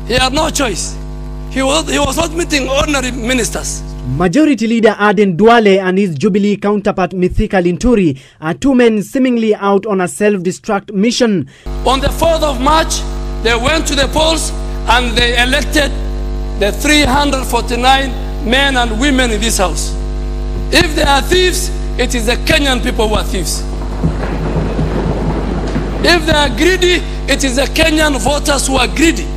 He had no choice. He was not meeting ordinary ministers. Majority Leader Aden Duale and his Jubilee counterpart Mithika Linturi are two men seemingly out on a self-destruct mission. On the 4th of March, they went to the polls and they elected the 349 men and women in this house. If they are thieves, it is the Kenyan people who are thieves. If they are greedy, it is the Kenyan voters who are greedy.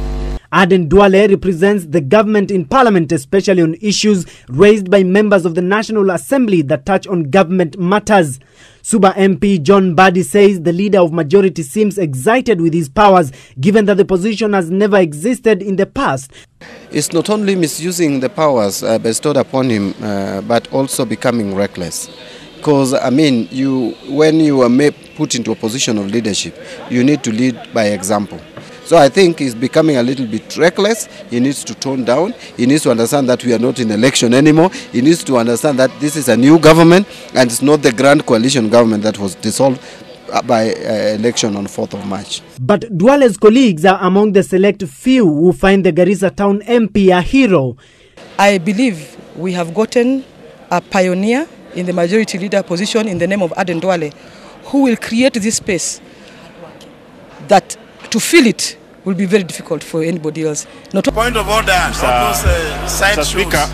Aden Duale represents the government in parliament, especially on issues raised by members of the National Assembly that touch on government matters. Suba MP John Badi says the leader of majority seems excited with his powers, given that the position has never existed in the past. It's not only misusing the powers bestowed upon him, but also becoming reckless. Because, I mean, when you are put into a position of leadership, you need to lead by example. So I think he's becoming a little bit reckless. He needs to tone down. He needs to understand that we are not in election anymore. He needs to understand that this is a new government and it's not the grand coalition government that was dissolved by election on 4th of March. But Duale's colleagues are among the select few who find the Garissa town MP a hero. I believe we have gotten a pioneer in the majority leader position in the name of Aden Duale, who will create this space that to fill it will be very difficult for anybody else. Point of order, Mr. Speaker,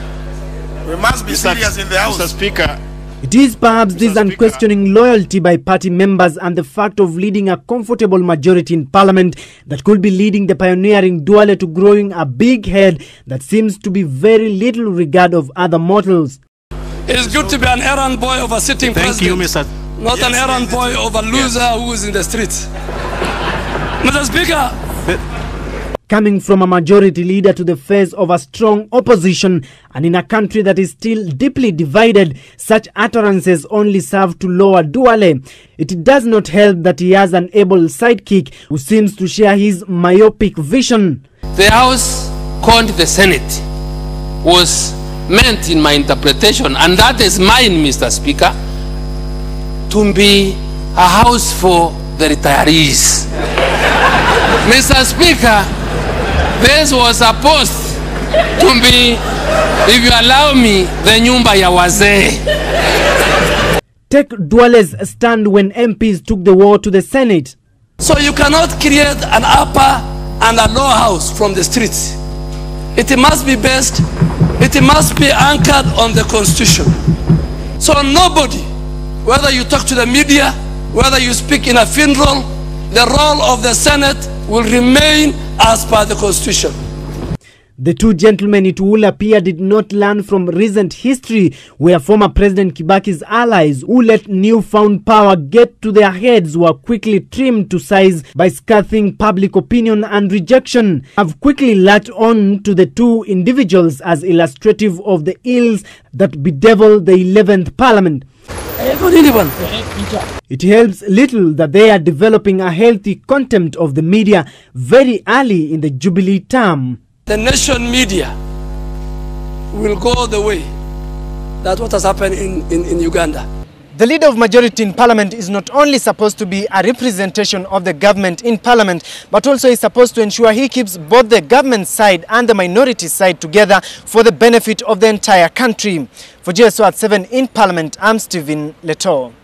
we must be serious in the House. Mr. Speaker. It is perhaps this unquestioning loyalty by party members and the fact of leading a comfortable majority in parliament that could be leading the pioneering Duale to growing a big head that seems to be very little regard of other mortals. It is good to be an errand boy of a sitting president. Thank you, Mr. Not an errand boy of a loser who is in the streets. Mr. Speaker. Coming from a majority leader to the face of a strong opposition and in a country that is still deeply divided, such utterances only serve to lower Duale. It does not help that he has an able sidekick who seems to share his myopic vision. The House called the Senate was meant in my interpretation, and that is mine, Mr. Speaker, to be a house for the retirees. Mr. Speaker, this was supposed to be, if you allow me, the nyumba ya wazee. Take Duale's stand when MPs took the war to the Senate. So you cannot create an upper and a lower house from the streets. It must be based, it must be anchored on the Constitution. So nobody, whether you talk to the media, whether you speak in a funeral, the role of the Senate will remain as per the Constitution. The two gentlemen, it will appear, did not learn from recent history where former President Kibaki's allies who let newfound power get to their heads were quickly trimmed to size by scathing public opinion and rejection, have quickly latched on to the two individuals as illustrative of the ills that bedevil the 11th Parliament. It helps little that they are developing a healthy contempt of the media very early in the Jubilee term. The nation media will go the way that what has happened in Uganda. The leader of majority in parliament is not only supposed to be a representation of the government in parliament, but also is supposed to ensure he keeps both the government side and the minority side together for the benefit of the entire country. For GSO at 7 in parliament, I'm Stephen Letoo.